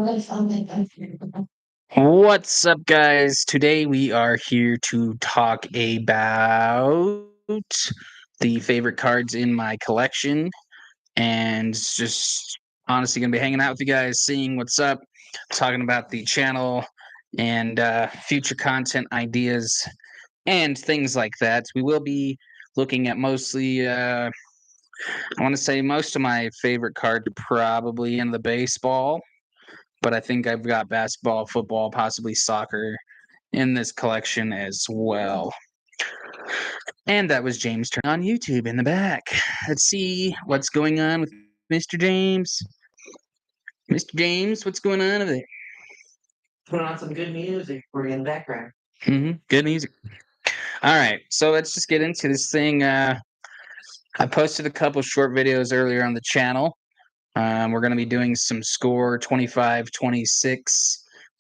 What's up, guys? Today we are here to talk about the favorite cards in my collection and just honestly going to be hanging out with you guys, seeing what's up, talking about the channel and future content ideas and things like that. We will be looking at mostly, I want to say most of my favorite card probably in the baseball, but I think I've got basketball, football, possibly soccer in this collection as well. And that was James turn on YouTube in the back. Let's see what's going on with Mr. James. Mr. James, what's going on over there? Put on some good music for you in the background. Good music. All right, so let's just get into this thing. I posted a couple short videos earlier on the channel. We're going to be doing some score 25-26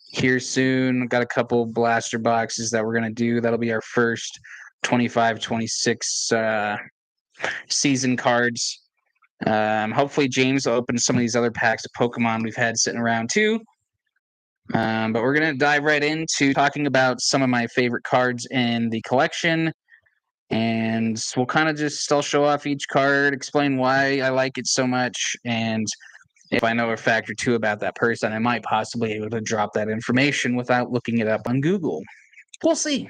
here soon. Got a couple blaster boxes that we're going to do. That'll be our first 25-26 season cards. Hopefully James will open some of these other packs of Pokemon we've had sitting around too. But we're going to dive right into talking about some of my favorite cards in the collection. And we'll kind of I'll show off each card, explain why I like it so much, and if I know a fact or two about that person, I might possibly be able to drop that information without looking it up on Google. We'll see.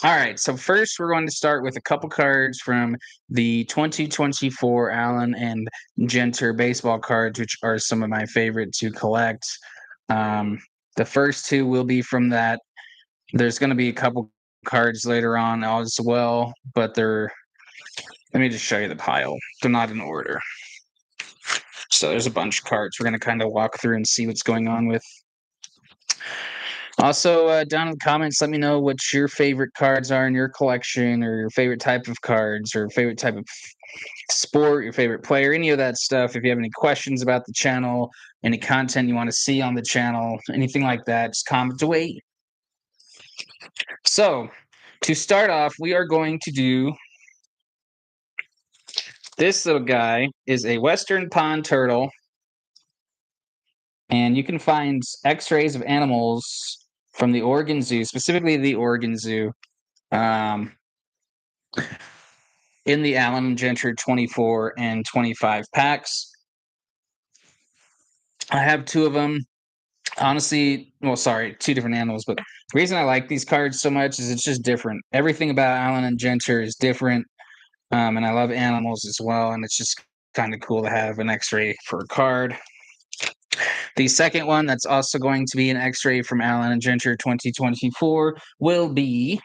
All right, so first we're going to start with a couple cards from the 2024 Allen and Genter baseball cards, which are some of my favorite to collect. The first two will be from that. There's going to be a couple cards later on as well, but let me just show you the pile. They're not in order. So there's a bunch of cards we're going to kind of walk through and see what's going on with. Also, down in the comments, let me know what your favorite cards are in your collection, or your favorite type of cards, or favorite type of sport, your favorite player, any of that stuff. If you have any questions about the channel, any content you want to see on the channel, anything like that, just comment away. So, to start off, we are going to do this little guy is a Western pond turtle. And you can find x-rays of animals from the Oregon Zoo, specifically the Oregon Zoo, in the Allen Genter 24 and 25 packs. I have two of them. Honestly, two different animals, but the reason I like these cards so much is it's just different. Everything about Allen and Genter is different, and I love animals as well, and it's just kind of cool to have an x-ray for a card. The second one that's also going to be an x-ray from Allen and Genter 2024 will be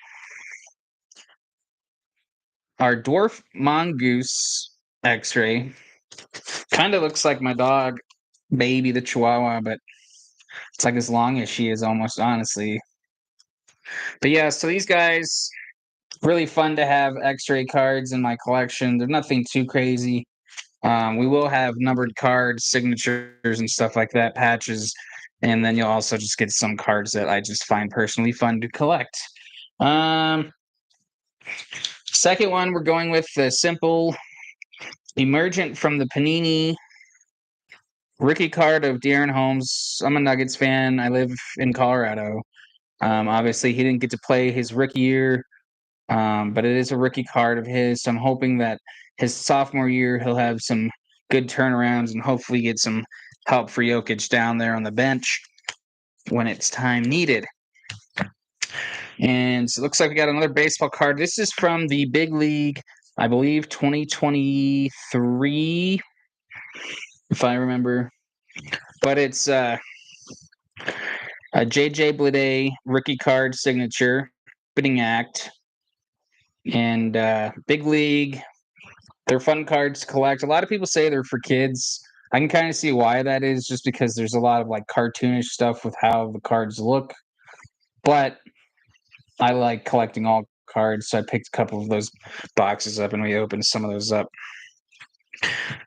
our dwarf mongoose x-ray. Kind of looks like my dog, Baby the Chihuahua, but it's like as long as she is almost, honestly. But yeah, so these guys, really fun to have x-ray cards in my collection. They're nothing too crazy. We will have numbered cards, signatures, and stuff like that, patches. And then you'll also just get some cards that I just find personally fun to collect. Second one, we're going with the simple emergent from the Panini rookie card of De'Aaron Holmes. I'm a Nuggets fan. I live in Colorado. Obviously, he didn't get to play his rookie year, but it is a rookie card of his. So I'm hoping that his sophomore year he'll have some good turnarounds and hopefully get some help for Jokic down there on the bench when it's time needed. And so it looks like we got another baseball card. This is from the Big League, I believe 2023, if I remember. But it's a J.J. Bleday rookie card signature, bidding act. And Big League, they're fun cards to collect. A lot of people say they're for kids. I can kind of see why that is, just because there's a lot of like cartoonish stuff with how the cards look. But I like collecting all cards, so I picked a couple of those boxes up and we opened some of those up.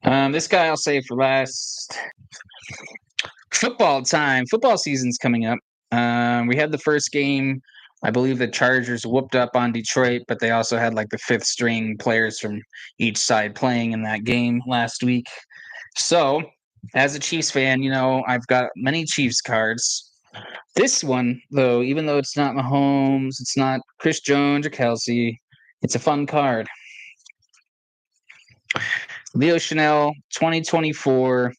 This guy I'll save for last. Football time. Football season's coming up. We had the first game. I believe the Chargers whooped up on Detroit, but they also had like the fifth string players from each side playing in that game last week. So as a Chiefs fan, I've got many Chiefs cards. This one, though, even though it's not Mahomes, it's not Chris Jones or Kelsey, it's a fun card. Leo Chanel, 2024.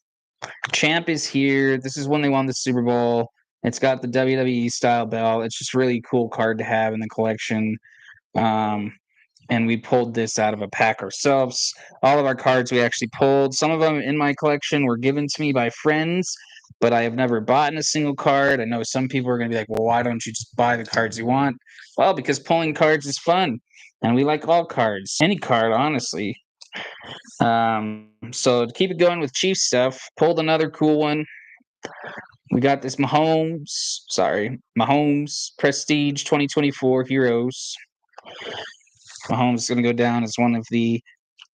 Champ is here. This is when they won the Super Bowl. It's got the WWE style belt. It's just really cool card to have in the collection. And we pulled this out of a pack ourselves. All of our cards we actually pulled. Some of them in my collection were given to me by friends, but I have never bought a single card. I know some people are going to be like, well, why don't you just buy the cards you want? Well, because pulling cards is fun, and we like all cards. Any card, honestly. So to keep it going with Chief stuff, pulled another cool one. We got this Mahomes Prestige 2024 Heroes. Mahomes is going to go down as one of the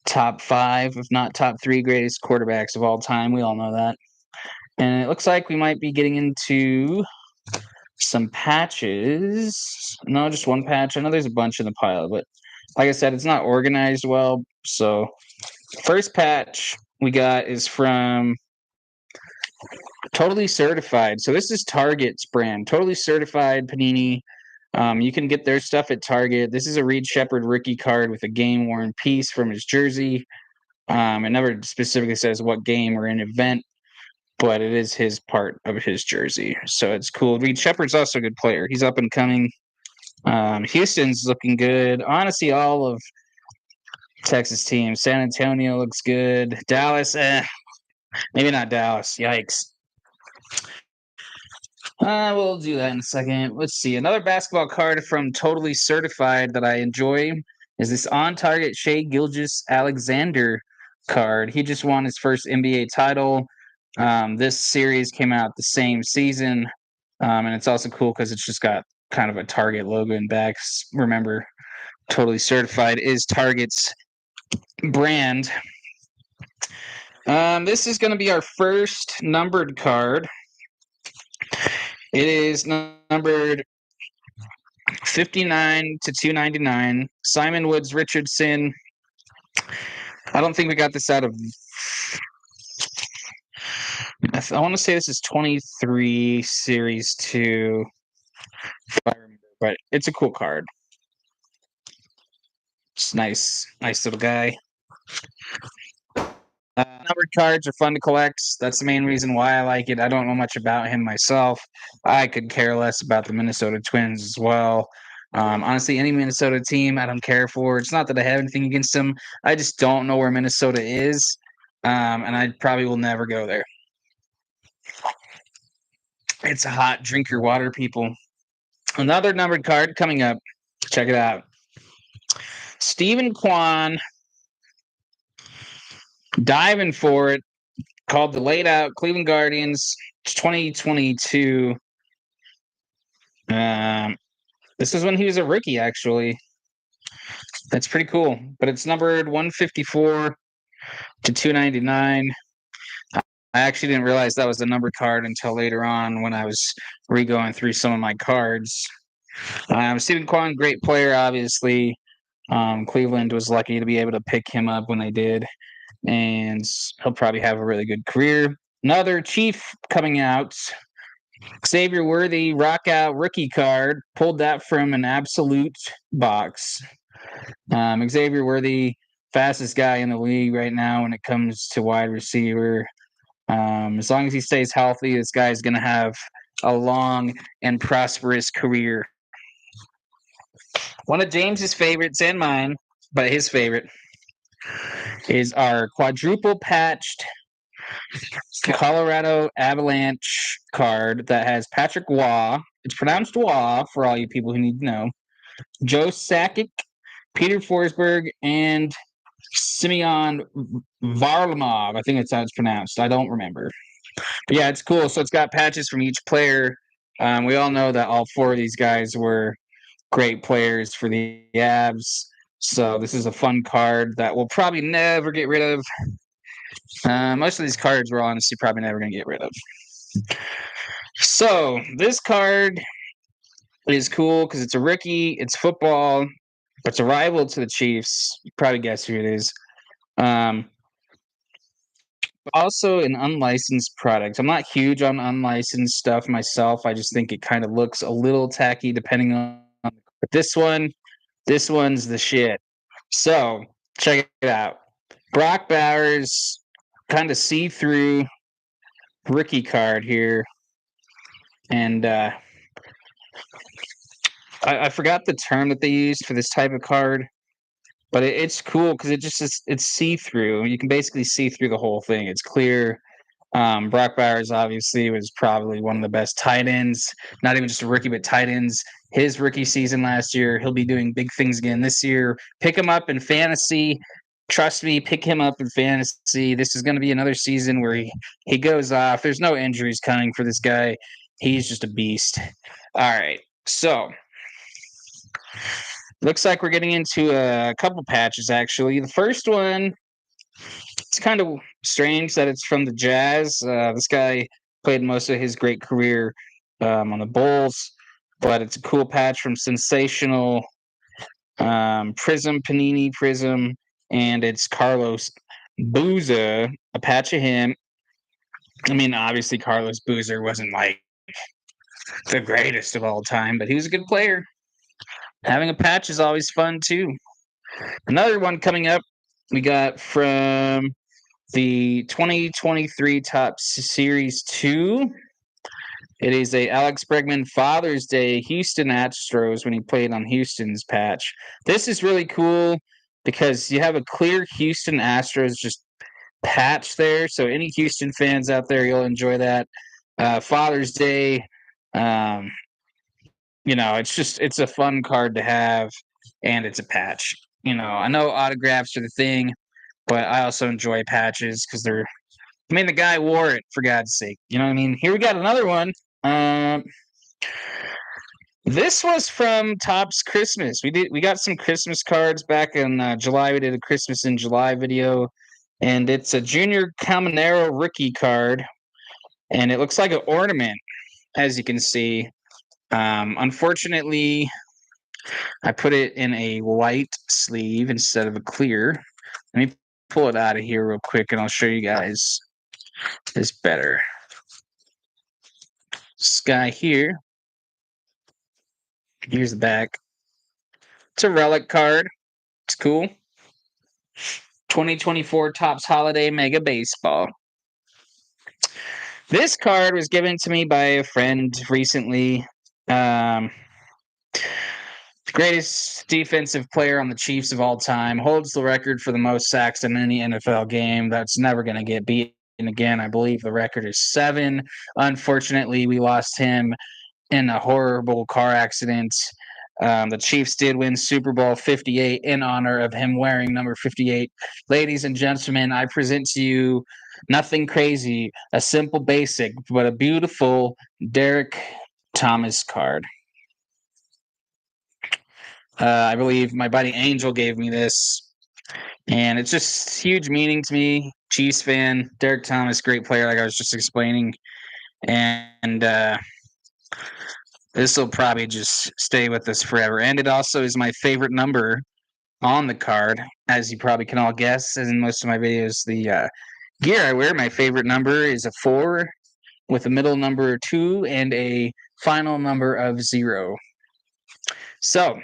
top 5, if not top 3 greatest quarterbacks of all time. We all know that. And it looks like we might be getting into some patches. No, just one patch. I know there's a bunch in the pile, but like I said, it's not organized well. So first patch we got is from Totally Certified. So this is Target's brand. Totally Certified Panini. You can get their stuff at Target. This is a Reed Shepherd rookie card with a game-worn piece from his jersey. It never specifically says what game or an event, but it is his part of his jersey. So it's cool. Reed Shepherd's also a good player. He's up and coming. Houston's looking good. Honestly, all of Texas teams. San Antonio looks good. Dallas, maybe not Dallas. Yikes. We'll do that in a second. Let's see. Another basketball card from Totally Certified that I enjoy is this on-target Shai Gilgeous-Alexander card. He just won his first NBA title. This series came out the same season, and it's also cool because it's just got kind of a Target logo in back. Remember, Totally Certified is Target's brand. This is going to be our first numbered card. It is numbered 59 to 299. Simon Woods Richardson. I don't think we got this out of. I want to say this is 23 Series 2. If I remember, but it's a cool card. It's nice. Nice little guy. Numbered cards are fun to collect. That's the main reason why I like it. I don't know much about him myself. I could care less about the Minnesota Twins as well. Honestly, any Minnesota team, I don't care for. It's not that I have anything against them. I just don't know where Minnesota is, and I probably will never go there. It's a hot. Drink your water, people. Another numbered card coming up. Check it out. Stephen Kwan diving for it. Called the Laid Out Cleveland Guardians 2022. This is when he was a rookie, actually. That's pretty cool. But it's numbered 154 to 299. I actually didn't realize that was the numbered card until later on when I was re-going through some of my cards. Stephen Kwan, great player, obviously. Cleveland was lucky to be able to pick him up when they did. And he'll probably have a really good career. Another Chief coming out. Xavier Worthy Rock Out rookie card. Pulled that from an Absolute box. Xavier Worthy, fastest guy in the league right now when it comes to wide receiver. As long as he stays healthy, this guy's going to have a long and prosperous career. One of James's favorites and mine, but his favorite, is our quadruple patched Colorado Avalanche card that has Patrick Waugh. It's pronounced Waugh for all you people who need to know. Joe Sakic, Peter Forsberg, and Simeon Varlamov. I think that's how it's pronounced. I don't remember. But yeah, it's cool. So it's got patches from each player. We all know that all 4 of these guys were great players for the Avs. So this is a fun card that we'll probably never get rid of. Most of these cards we're honestly probably never going to get rid of. So this card is cool because it's a rookie. It's football. It's a rival to the Chiefs. You probably guess who it is. also an unlicensed product. I'm not huge on unlicensed stuff myself. I just think it kind of looks a little tacky depending on. But this one's the shit. So check it out. Brock Bowers, kind of see-through rookie card here, and I forgot the term that they used for this type of card, but it's cool because it's see-through. You can basically see through the whole thing. It's clear. Brock Bowers obviously was probably one of the best tight ends, not even just a rookie, but tight ends. His rookie season last year, he'll be doing big things again this year. Pick him up in fantasy. Trust me, pick him up in fantasy. This is going to be another season where he goes off. There's no injuries coming for this guy. He's just a beast. All right. So looks like we're getting into a couple patches, actually. The first one, it's kind of strange that it's from the Jazz. This guy played most of his great career on the Bulls, but it's a cool patch from Sensational Prism, Panini Prism, and it's Carlos Boozer, a patch of him. I mean, obviously, Carlos Boozer wasn't like the greatest of all time, but he was a good player. Having a patch is always fun, too. Another one coming up, we got from the 2023 Topps Series 2. It is a Alex Bregman Father's Day Houston Astros when he played on Houston's patch. This is really cool because you have a clear Houston Astros just patch there. So any Houston fans out there, you'll enjoy that. Father's Day, it's a fun card to have, and it's a patch. I know autographs are the thing, but I also enjoy patches because the guy wore it, for God's sake. You know what I mean? Here we got another one. This was from Topps Christmas. We got some Christmas cards back in July. We did a Christmas in July video, and it's a Junior Caminero rookie card, and it looks like an ornament, as you can see. Unfortunately, I put it in a white sleeve instead of a clear. Let me pull it out of here real quick, and I'll show you guys this better. This guy here. Here's the back. It's a relic card. It's cool. 2024 Topps Holiday Mega Baseball. This card was given to me by a friend recently. Greatest defensive player on the Chiefs of all time. Holds the record for the most sacks in any NFL game. That's never going to get beaten again. I believe the record is 7. Unfortunately, we lost him in a horrible car accident. The Chiefs did win Super Bowl 58 in honor of him wearing number 58. Ladies and gentlemen, I present to you nothing crazy, a simple basic, but a beautiful Derek Thomas card. I believe my buddy Angel gave me this, and it's just huge meaning to me. Chiefs fan, Derek Thomas, great player, like I was just explaining. And this will probably just stay with us forever. And it also is my favorite number on the card, as you probably can all guess. As in most of my videos, the gear I wear, my favorite number is a 4 with a middle number 2 and a final number of 0. So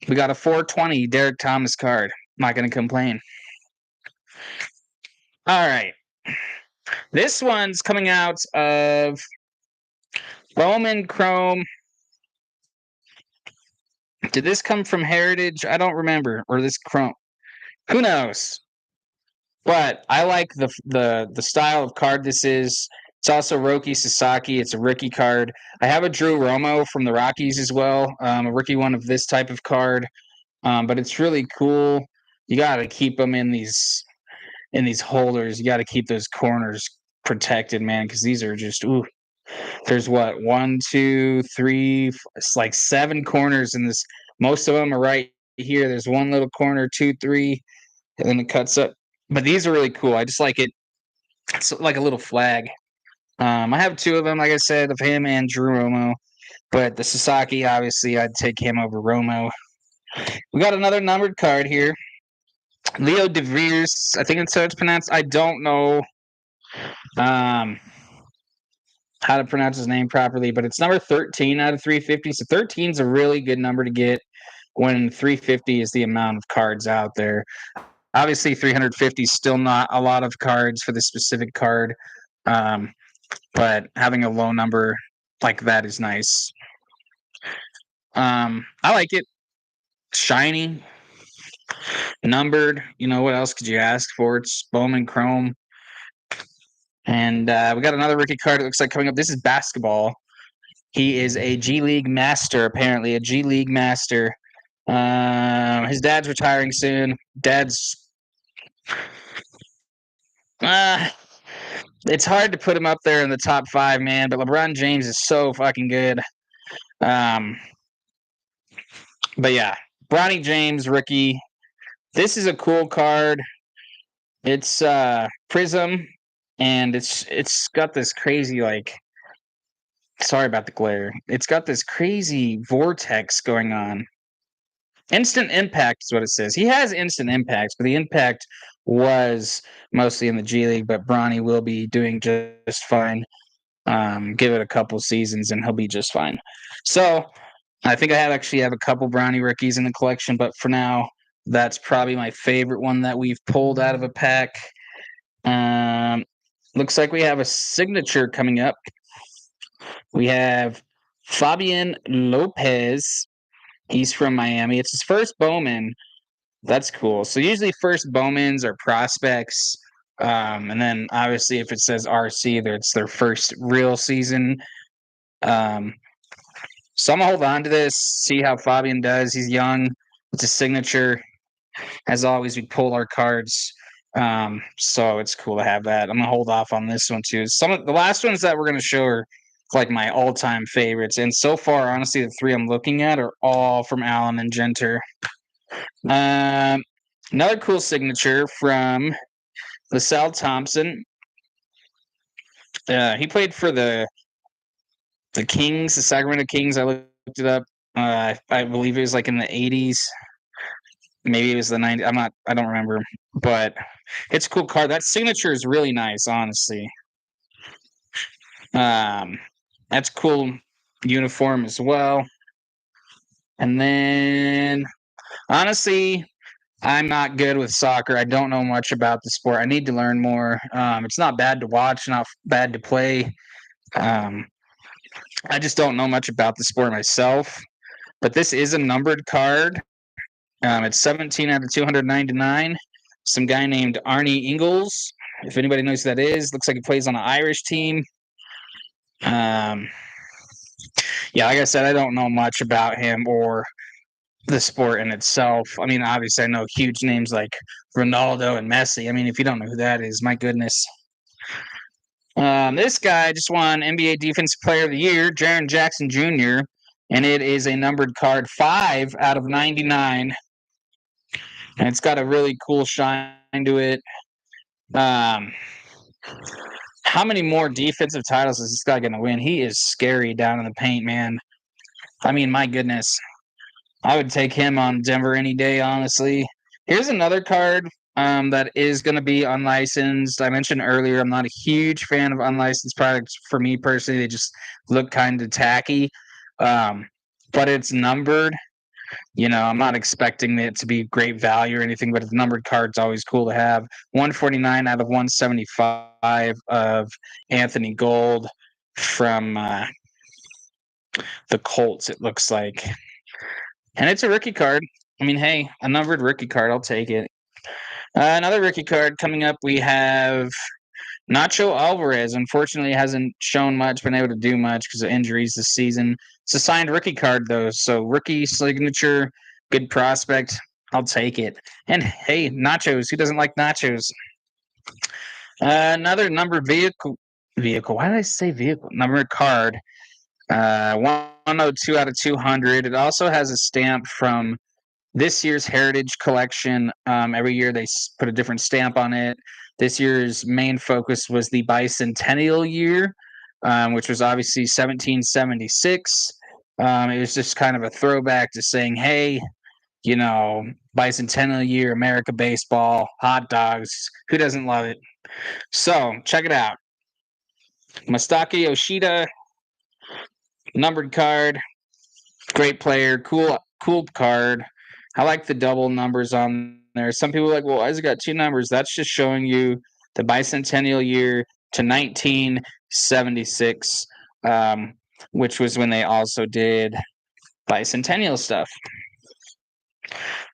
we got a 420 Derek Thomas card. Not going to complain. All right. This one's coming out of Bowman Chrome. Did this come from Heritage? I don't remember. Or this Chrome. Who knows? But I like the style of card this is. It's also Roki Sasaki. It's a rookie card. I have a Drew Romo from the Rockies as well, a rookie one of this type of card. But it's really cool. You got to keep them in these holders. You got to keep those corners protected, man, because these are just There's what 1, 2, 3. It's like 7 corners in this. Most of them are right here. There's one little corner, 2, 3, and then it cuts up. But these are really cool. I just like it. It's like a little flag. I have 2 of them, like I said, of him and Drew Romo. But the Sasaki, obviously, I'd take him over Romo. We got another numbered card here. Leo DeVries, I think that's how it's pronounced. I don't know how to pronounce his name properly, but it's number 13 out of 350. So 13 is a really good number to get when 350 is the amount of cards out there. Obviously, 350 is still not a lot of cards for the specific card, but having a low number like that is nice. I like it. Shiny, numbered. You know, what else could you ask for? It's Bowman Chrome. And we got another rookie card, it looks like, coming up. This is basketball. He is a G League master, apparently, a G League master. His dad's retiring soon. Dad's it's hard to put him up there in the top 5, man, but LeBron James is so fucking good. But yeah, Bronny James, rookie. This is a cool card. It's Prism, and it's got this crazy, like, sorry about the glare. It's got this crazy vortex going on. Instant impact is what it says. He has instant impacts, but the impact was mostly in the G League, but Bronny will be doing just fine. Give it a couple seasons and he'll be just fine. So I think I actually have a couple Bronny rookies in the collection, but for now, that's probably my favorite one that we've pulled out of a pack. Looks like we have a signature coming up. We have Fabian Lopez. He's from Miami. It's his first Bowman. That's cool. So usually first Bowmans are prospects. And then obviously if it says RC, it's their first real season. So I'm going to hold on to this, see how Fabian does. He's young. It's a signature. As always, we pull our cards. So it's cool to have that. I'm going to hold off on this one too. Some of the last ones that we're going to show are like my all-time favorites. And so far, honestly, the 3 I'm looking at are all from Allen and Genter. Another cool signature from LaSalle Thompson. He played for the Kings, the Sacramento Kings. I looked it up. I believe it was like in the 80s. Maybe it was the 90s. I don't remember. But it's a cool card. That signature is really nice, honestly. That's cool uniform as well. And then, honestly, I'm not good with soccer. I don't know much about the sport. I need to learn more. It's not bad to watch, not bad to play. I just don't know much about the sport myself. But this is a numbered card. It's 17 out of 299. Some guy named Arnie Ingalls. If anybody knows who that is, looks like he plays on an Irish team. Yeah, like I said, I don't know much about him or the sport in itself. I mean, obviously, I know huge names like Ronaldo and Messi. I mean, if you don't know who that is, my goodness. This guy just won NBA Defensive Player of the Year, Jaren Jackson Jr., and it is a numbered card, 5 out of 99. And it's got a really cool shine to it. How many more defensive titles is this guy going to win? He is scary down in the paint, man. I mean, my goodness. I would take him on Denver any day, honestly. Here's another card that is going to be unlicensed. I mentioned earlier I'm not a huge fan of unlicensed products. For me personally, they just look kind of tacky. But it's numbered. You know, I'm not expecting it to be great value or anything, but a numbered card's always cool to have. 149 out of 175 of Anthony Gold from the Colts, it looks like. And it's a rookie card. I mean, hey, a numbered rookie card, I'll take it. Another rookie card coming up, we have Nacho Alvarez. Unfortunately, hasn't shown much, been able to do much because of injuries this season. It's a signed rookie card, though, so rookie signature, good prospect. I'll take it. And hey, nachos. Who doesn't like nachos? Another numbered vehicle. Why did I say vehicle? Numbered card. 102 out of 200. It also has a stamp from this year's Heritage Collection. Every year they put a different stamp on it. This year's main focus was the bicentennial year, which was obviously 1776. It was just kind of a throwback to saying, hey, you know, bicentennial year, America baseball, hot dogs. Who doesn't love it? So check it out. Masaki Yoshida, numbered card. Great player, cool card. I like the double numbers on there. Some people are like, well, why has it got two numbers? That's just showing you the bicentennial year to 1976, which was when they also did bicentennial stuff.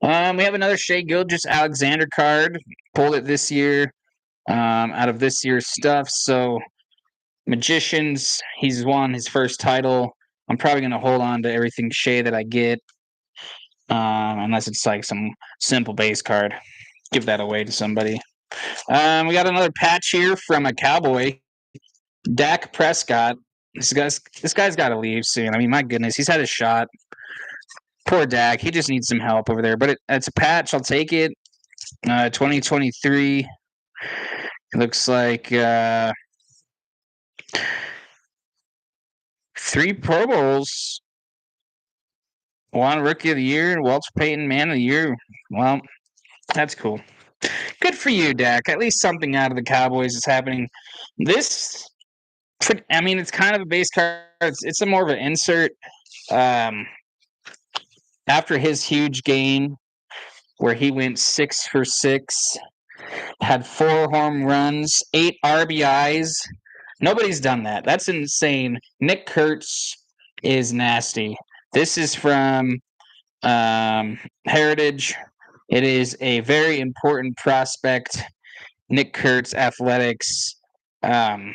We have another Shea Gilgeous-Alexander card. Pulled it this year out of this year's stuff. So Magicians, he's won his first title. I'm probably going to hold on to everything Shea that I get. Unless it's like some simple base card. Give that away to somebody. We got another patch here from a Cowboy, Dak Prescott. This guy's got to leave soon. I mean, my goodness, he's had a shot. Poor Dak. He just needs some help over there. But it's a patch. I'll take it. 2023. It looks like 3 Pro Bowls. 1 Rookie of the Year, Walter Payton Man of the Year. Well, that's cool. Good for you, Dak. At least something out of the Cowboys is happening. This, I mean, it's kind of a base card. It's a more of an insert. After his huge game where he went 6 for 6, had 4 home runs, 8 RBIs. Nobody's done that. That's insane. Nick Kurtz is nasty. This is from Heritage. It is a very important prospect. Nick Kurtz, Athletics. I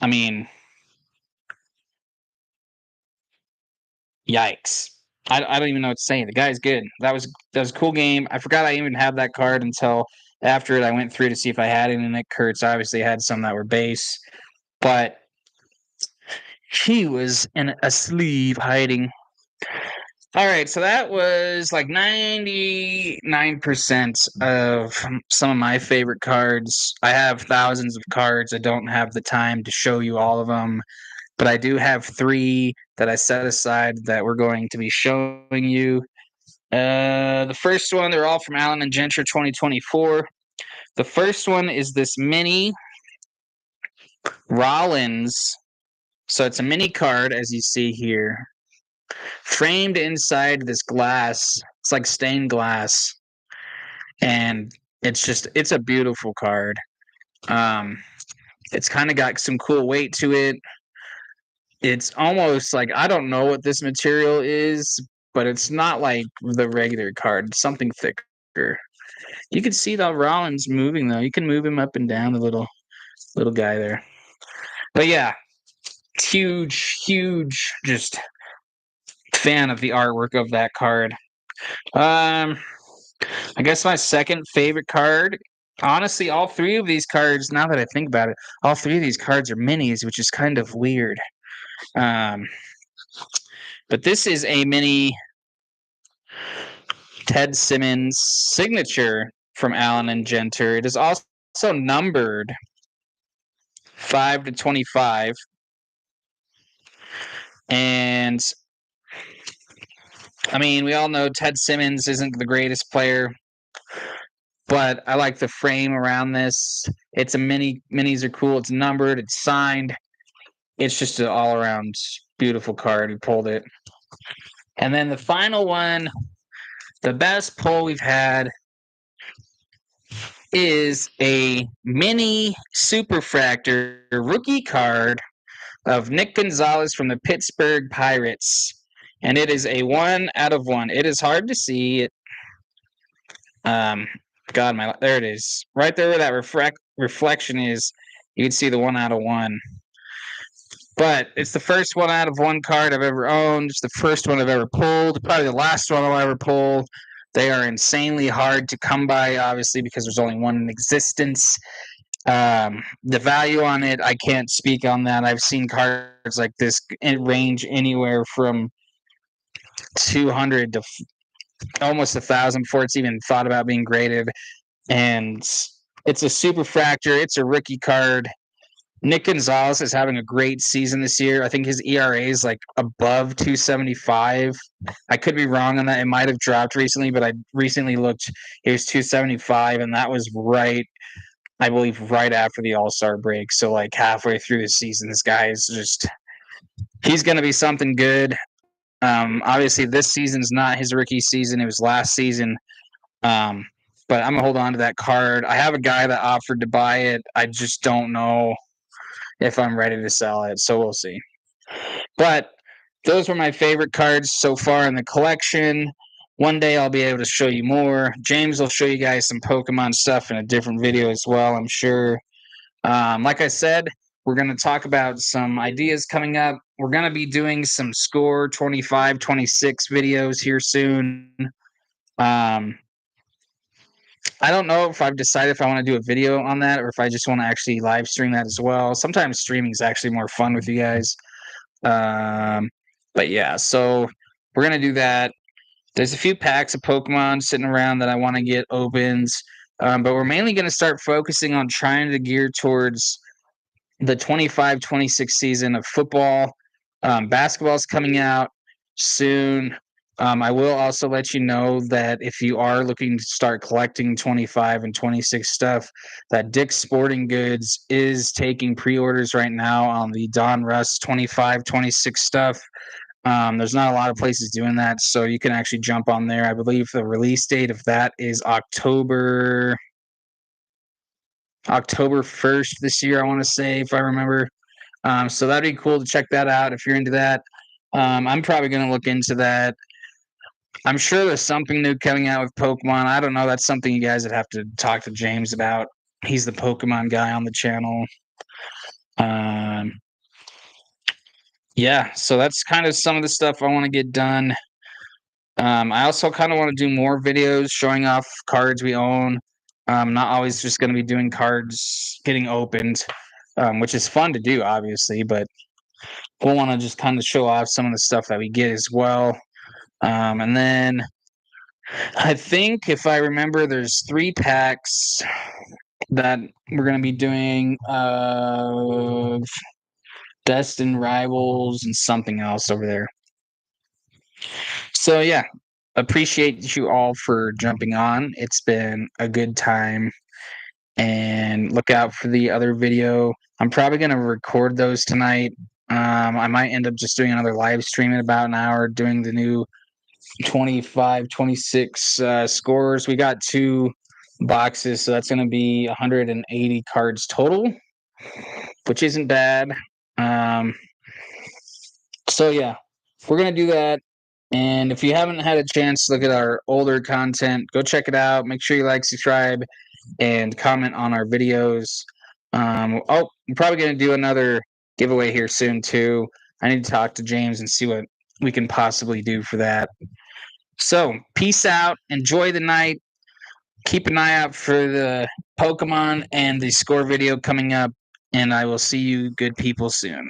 mean, yikes. I don't even know what to say. The guy's good. That was a cool game. I forgot I even had that card until after it. I went through to see if I had any Nick Kurtz. I obviously had some that were base, but he was in a sleeve hiding. All right, so that was like 99% of some of my favorite cards. I have thousands of cards. I don't have the time to show you all of them, but I do have 3 that I set aside that we're going to be showing you. The first one, they're all from Allen and Gentry 2024. The first one is this mini Rollins. So it's a mini card, as you see here, framed inside this glass. It's like stained glass, and it's a beautiful card. It's kind of got some cool weight to it. It's almost like, I don't know what this material is, but it's not like the regular card. It's something thicker. You can see the Rollins moving though. You can move him up and down, the little guy there. But yeah, huge, just fan of the artwork of that card. I guess my second favorite card. Honestly, all 3 of these cards, now that I think about it, all 3 of these cards are minis, which is kind of weird. But this is a mini Ted Simmons signature from Allen and Genter. It is also numbered 5 to 25. And I mean, we all know Ted Simmons isn't the greatest player, but I like the frame around this. It's a mini. Minis are cool. It's numbered. It's signed. It's just an all-around beautiful card. We pulled it. And then the final one, the best pull we've had, is a mini Superfractor rookie card of Nick Gonzalez from the Pittsburgh Pirates. And it is a 1 out of 1. It is hard to see it. There it is. Right there where that reflection is, you can see the 1 out of 1. But it's the first 1 out of 1 card I've ever owned. It's the first one I've ever pulled. Probably the last one I'll ever pull. They are insanely hard to come by, obviously, because there's only one in existence. The value on it, I can't speak on that. I've seen cards like this range anywhere from 200 to almost 1,000 before it's even thought about being graded. And it's a Superfractor. It's a rookie card. Nick Gonzalez is having a great season this year. I think his ERA is like above 275. I could be wrong on that. It might have dropped recently, but I recently looked. It was 275, and that was right I believe, right after the All-Star break. So, like, halfway through the season, this guy is just he's going to be something good. Obviously, this season's not his rookie season. It was last season. Um, but I'm going to hold on to that card. I have a guy that offered to buy it. I just don't know if I'm ready to sell it. So we'll see. But those were my favorite cards so far in the collection. One day I'll be able to show you more. James will show you guys some Pokemon stuff in a different video as well, I'm sure. Like I said, we're going to talk about some ideas coming up. We're going to be doing some Score 25, 26 videos here soon. I don't know if I've decided if I want to do a video on that or if I just want to actually live stream that as well. Sometimes streaming is actually more fun with you guys. But yeah, so we're going to do that. There's a few packs of Pokemon sitting around that I want to get opened. But we're mainly going to start focusing on trying to gear towards the 25-26 season of football. Basketball's coming out soon. I will also let you know that if you are looking to start collecting 25 and 26 stuff, that Dick's Sporting Goods is taking pre-orders right now on the Don Russ 25, 26 stuff. There's not a lot of places doing that, so you can actually jump on there. I believe the release date of that is October 1st this year, I want to say, if I remember. So that'd be cool to check that out if you're into that. I'm probably going to look into that. I'm sure there's something new coming out with Pokemon. I don't know. That's something you guys would have to talk to James about. He's the Pokemon guy on the channel. Yeah, so that's kind of some of the stuff I want to get done. I also kind of want to do more videos showing off cards we own. Not always just going to be doing cards getting opened, which is fun to do, obviously, but we'll want to just kind of show off some of the stuff that we get as well. And then I think if I remember, there's 3 packs that we're going to be doing Destined Rivals and something else over there. So yeah, appreciate you all for jumping on. It's been a good time. And look out for the other video. I'm probably going to record those tonight. I might end up just doing another live stream in about an hour, doing the new 25, 26 scores. We got 2 boxes, so that's going to be 180 cards total, which isn't bad. So yeah, we're going to do that. And if you haven't had a chance to look at our older content, go check it out. Make sure you like, subscribe, and comment on our videos. I'm probably going to do another giveaway here soon too. I need to talk to James and see what we can possibly do for that. So peace out. Enjoy the night. Keep an eye out for the Pokemon and the score video coming up. And I will see you good people soon.